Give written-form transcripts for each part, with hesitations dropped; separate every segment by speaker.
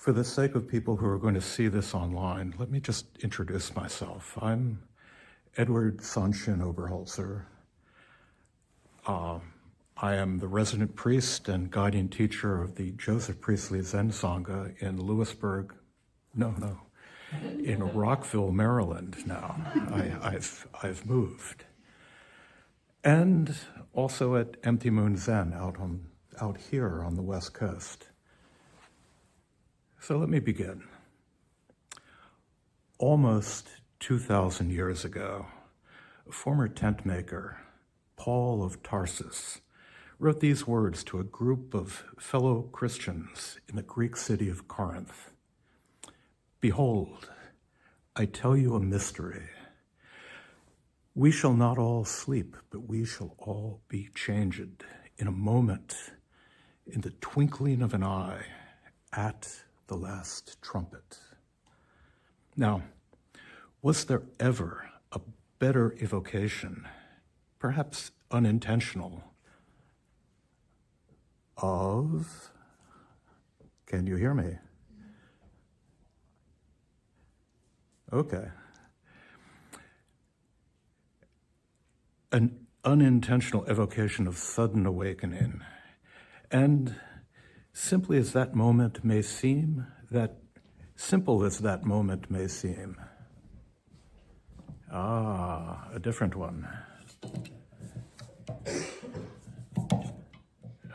Speaker 1: For the sake of people who are going to see this online, let me just introduce myself. I'm Edward Sanshin Oberholzer. I am the resident priest and guiding teacher of the Joseph Priestley Zen Sangha in in Rockville, Maryland now. I've moved. And also at Empty Moon Zen out here on the West Coast. So let me begin. Almost 2,000 years ago, a former tent maker, Paul of Tarsus, wrote these words to a group of fellow Christians in the Greek city of Corinth. Behold, I tell you a mystery. We shall not all sleep, but we shall all be changed in a moment, in the twinkling of an eye, at the last trumpet. Now, was there ever a better evocation, perhaps unintentional, of, can you hear me? Okay. An unintentional evocation of sudden awakening. And simply as that moment may seem, that simple as that moment may seem. A different one.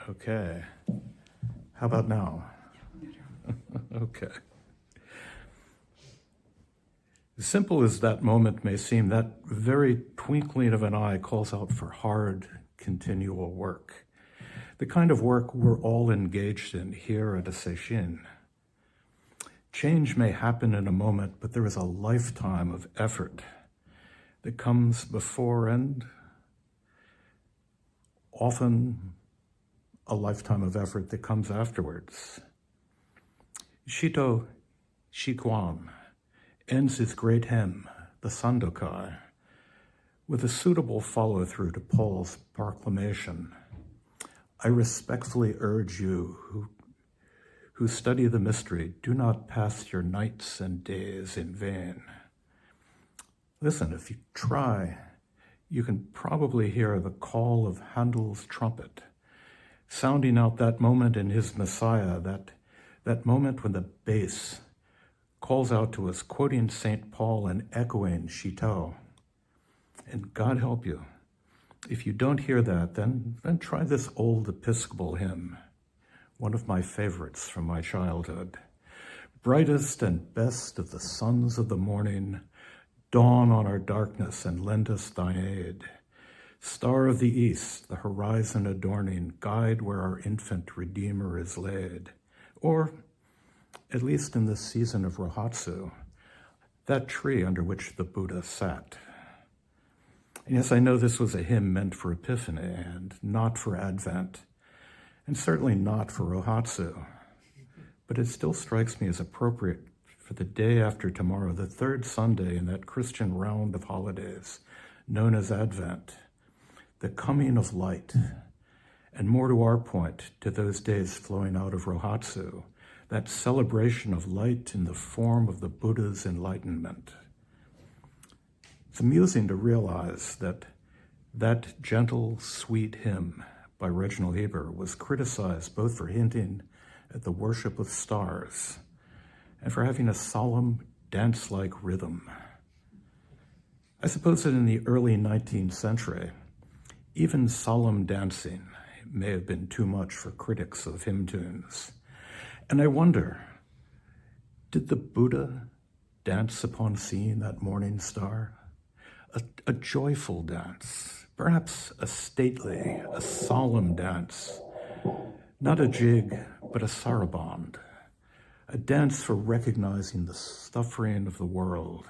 Speaker 1: Okay. How about now? Okay. As simple as that moment may seem, that very twinkling of an eye calls out for hard, continual work. The kind of work we're all engaged in here at a Sesshin. Change may happen in a moment, but there is a lifetime of effort that comes before and often a lifetime of effort that comes afterwards. Shito Shikuan ends his great hymn, the Sandokai, with a suitable follow-through to Paul's proclamation. I respectfully urge you who study the mystery, do not pass your nights and days in vain. Listen, if you try, you can probably hear the call of Handel's trumpet, sounding out that moment in his Messiah, that moment when the bass calls out to us, quoting St. Paul and echoing Shito. And God help you. If you don't hear that, then try this old Episcopal hymn, one of my favorites from my childhood. Brightest and best of the sons of the morning, dawn on our darkness and lend us thine aid. Star of the east, the horizon adorning, guide where our infant Redeemer is laid. Or, at least in this season of Rohatsu, that tree under which the Buddha sat. And yes, I know this was a hymn meant for Epiphany and not for Advent, and certainly not for Rohatsu, but it still strikes me as appropriate for the day after tomorrow, the third Sunday in that Christian round of holidays known as Advent, the coming of light, and more to our point, to those days flowing out of Rohatsu, that celebration of light in the form of the Buddha's enlightenment. It's amusing to realize that gentle, sweet hymn by Reginald Heber was criticized both for hinting at the worship of stars and for having a solemn, dance-like rhythm. I suppose that in the early 19th century, even solemn dancing may have been too much for critics of hymn tunes. And I wonder, did the Buddha dance upon seeing that morning star? A joyful dance, perhaps a stately, a solemn dance, not a jig, but a saraband, a dance for recognizing the suffering of the world.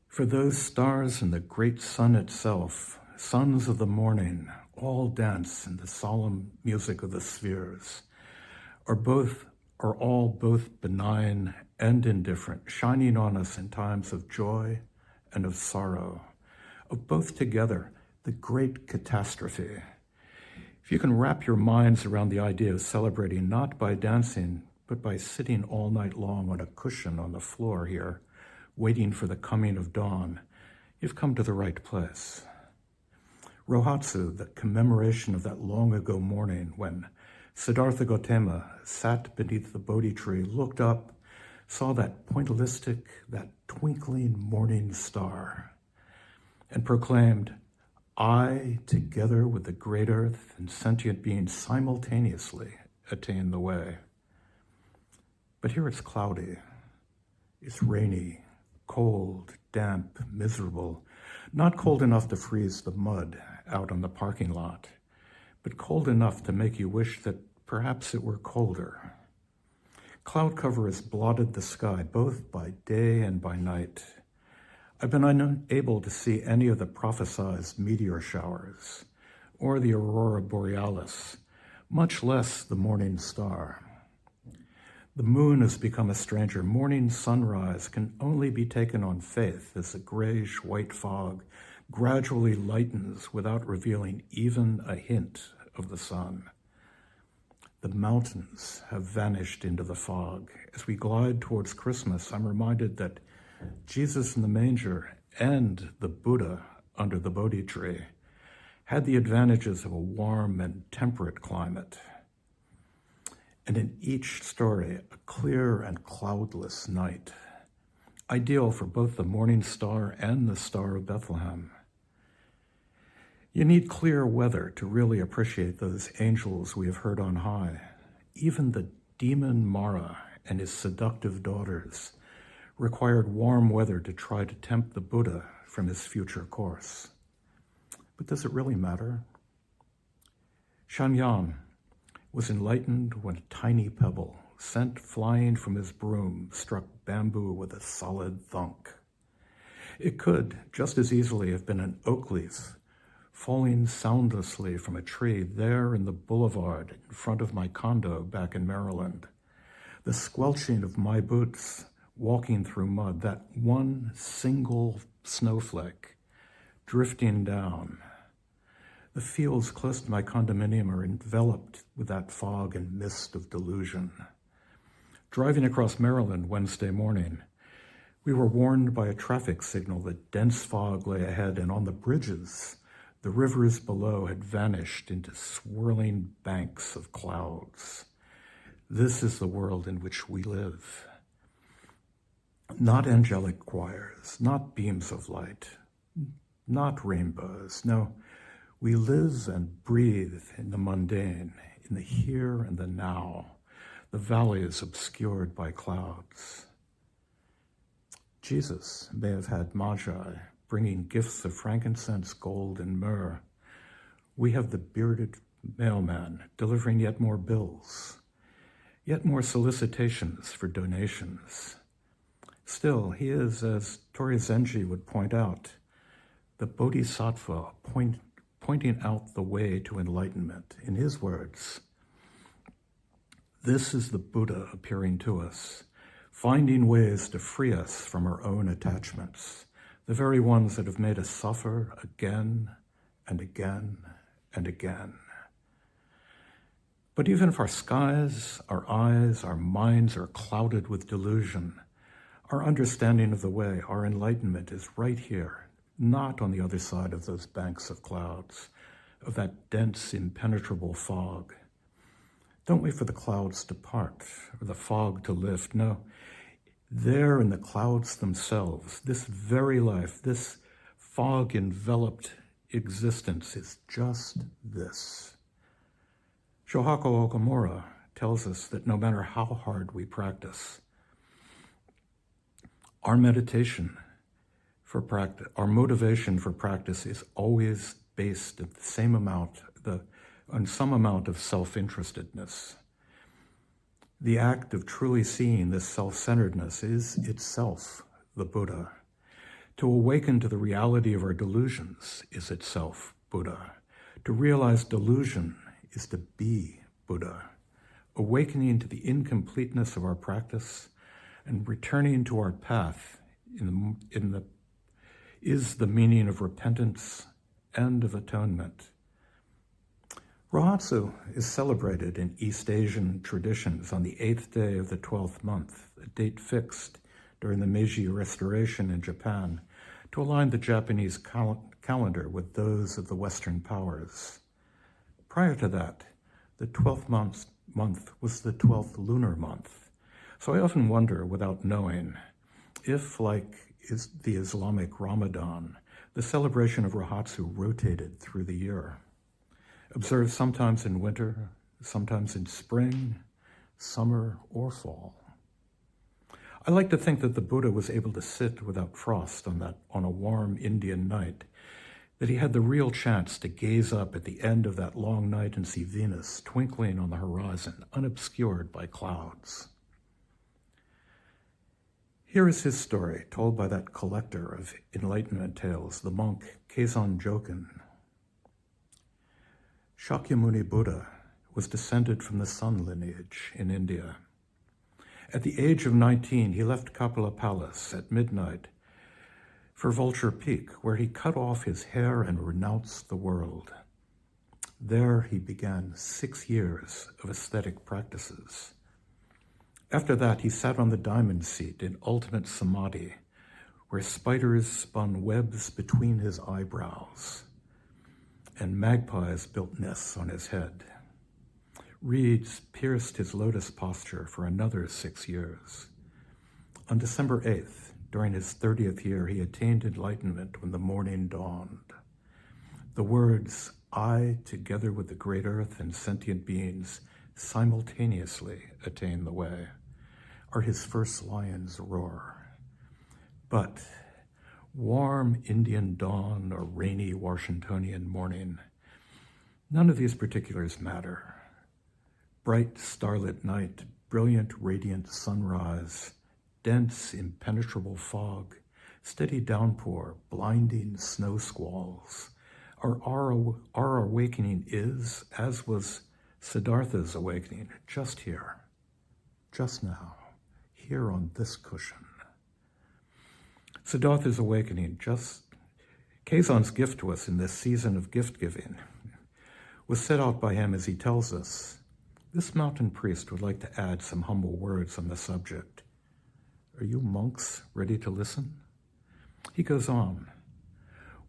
Speaker 1: For those stars and the great sun itself, sons of the morning, all dance in the solemn music of the spheres, are all both benign and indifferent, shining on us in times of joy and of sorrow, of both together, the great catastrophe, If you can wrap your minds around the idea of celebrating not by dancing, but by sitting all night long on a cushion on the floor here, waiting for the coming of dawn, you've come to the right place. Rohatsu, the commemoration of that long ago morning when Siddhartha Gautama sat beneath the Bodhi tree, looked up, saw that pointillistic, that twinkling morning star, and proclaimed, "I, together with the great earth and sentient beings, simultaneously attain the way." But here it's cloudy, it's rainy, cold, damp, miserable, not cold enough to freeze the mud out on the parking lot, but cold enough to make you wish that perhaps it were colder. Cloud cover has blotted the sky both by day and by night. I've been unable to see any of the prophesized meteor showers or the aurora borealis, much less the morning star. The moon has become a stranger. Morning sunrise can only be taken on faith as the grayish-white fog gradually lightens without revealing even a hint of the sun. The mountains have vanished into the fog. As we glide towards Christmas, I'm reminded that Jesus in the manger and the Buddha under the Bodhi tree had the advantages of a warm and temperate climate. And in each story, a clear and cloudless night, ideal for both the morning star and the Star of Bethlehem. You need clear weather to really appreciate those angels we have heard on high. Even the demon Mara and his seductive daughters required warm weather to try to tempt the Buddha from his future course. But does it really matter? Shanyan was enlightened when a tiny pebble, sent flying from his broom, struck bamboo with a solid thunk. It could just as easily have been an oak leaf falling soundlessly from a tree there in the boulevard in front of my condo back in Maryland. The squelching of my boots walking through mud, that one single snowflake drifting down. The fields close to my condominium are enveloped with that fog and mist of delusion. Driving across Maryland Wednesday morning, we were warned by a traffic signal that dense fog lay ahead, and on the bridges, the rivers below had vanished into swirling banks of clouds. This is the world in which we live. Not angelic choirs, not beams of light, not rainbows. No, we live and breathe in the mundane, in the here and the now. The valley is obscured by clouds. Jesus may have had magi, bringing gifts of frankincense, gold, and myrrh. We have the bearded mailman delivering yet more bills, yet more solicitations for donations. Still, he is, as Tori Zenji would point out, the bodhisattva pointing out the way to enlightenment. In his words, this is the Buddha appearing to us, finding ways to free us from our own attachments, the very ones that have made us suffer again and again and again. But even if our skies, our eyes, our minds are clouded with delusion, our understanding of the way, our enlightenment is right here, not on the other side of those banks of clouds, of that dense, impenetrable fog. Don't wait for the clouds to part or the fog to lift. No, there in the clouds themselves, this very life, this fog-enveloped existence is just this. Shohaku Okamura tells us that no matter how hard we practice, our meditation for practice, our motivation for practice is always based at the same amount, on some amount of self-interestedness. The act of truly seeing this self-centeredness is itself the Buddha. To awaken to the reality of our delusions is itself Buddha. To realize delusion is to be Buddha. Awakening to the incompleteness of our practice and returning to our path is the meaning of repentance and of atonement. Rohatsu is celebrated in East Asian traditions on the 8th day of the 12th month, a date fixed during the Meiji Restoration in Japan to align the Japanese calendar with those of the Western powers. Prior to that, the 12th month was the 12th lunar month. So I often wonder, without knowing, if, like the Islamic Ramadan, the celebration of Rohatsu rotated through the year. Observed sometimes in winter, sometimes in spring, summer, or fall. I like to think that the Buddha was able to sit without frost on a warm Indian night, that he had the real chance to gaze up at the end of that long night and see Venus twinkling on the horizon, unobscured by clouds. Here is his story, told by that collector of Enlightenment tales, the monk Keizan Jokin. Shakyamuni Buddha was descended from the Sun lineage in India. At the age of 19, he left Kapila Palace at midnight for Vulture Peak, where he cut off his hair and renounced the world. There he began 6 years of ascetic practices. After that, he sat on the diamond seat in ultimate samadhi, where spiders spun webs between his eyebrows, and magpies built nests on his head. Reeds pierced his lotus posture for another 6 years. On December 8th, during his 30th year, he attained enlightenment when the morning dawned. The words, "I, together with the great earth and sentient beings, simultaneously attain the way," are his first lion's roar. But warm Indian dawn or rainy Washingtonian morning, none of these particulars matter. Bright starlit night, brilliant radiant sunrise, dense impenetrable fog, steady downpour, blinding snow squalls. Our awakening is, as was Siddhartha's awakening, just here, just now, here on this cushion. Siddhartha's awakening, Keizan's gift to us in this season of gift-giving, was set out by him as he tells us, this mountain priest would like to add some humble words on the subject. Are you monks ready to listen? He goes on,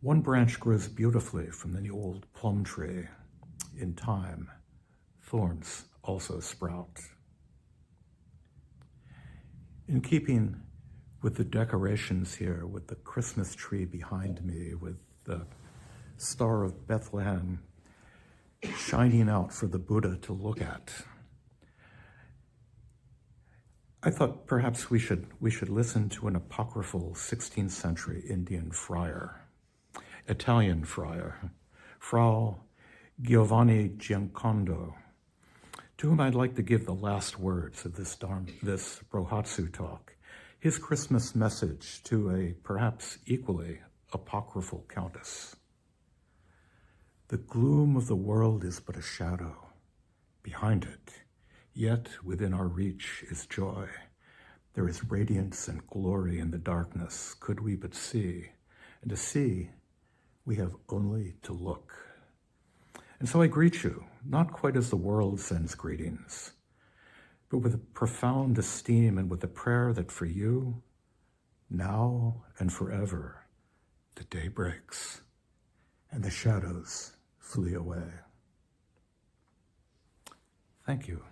Speaker 1: one branch grows beautifully from the old plum tree. In time, thorns also sprout. In keeping with the decorations here, with the Christmas tree behind me, with the Star of Bethlehem shining out for the Buddha to look at, I thought perhaps we should listen to an apocryphal 16th century Indian friar, Italian friar, Fra Giovanni Giancondo, to whom I'd like to give the last words of this Rohatsu talk, his Christmas message to a perhaps equally apocryphal countess. The gloom of the world is but a shadow. Behind it, yet within our reach, is joy. There is radiance and glory in the darkness, could we but see. And to see, we have only to look. And so I greet you, not quite as the world sends greetings, but with a profound esteem and with a prayer that for you, now and forever, the day breaks and the shadows flee away. Thank you.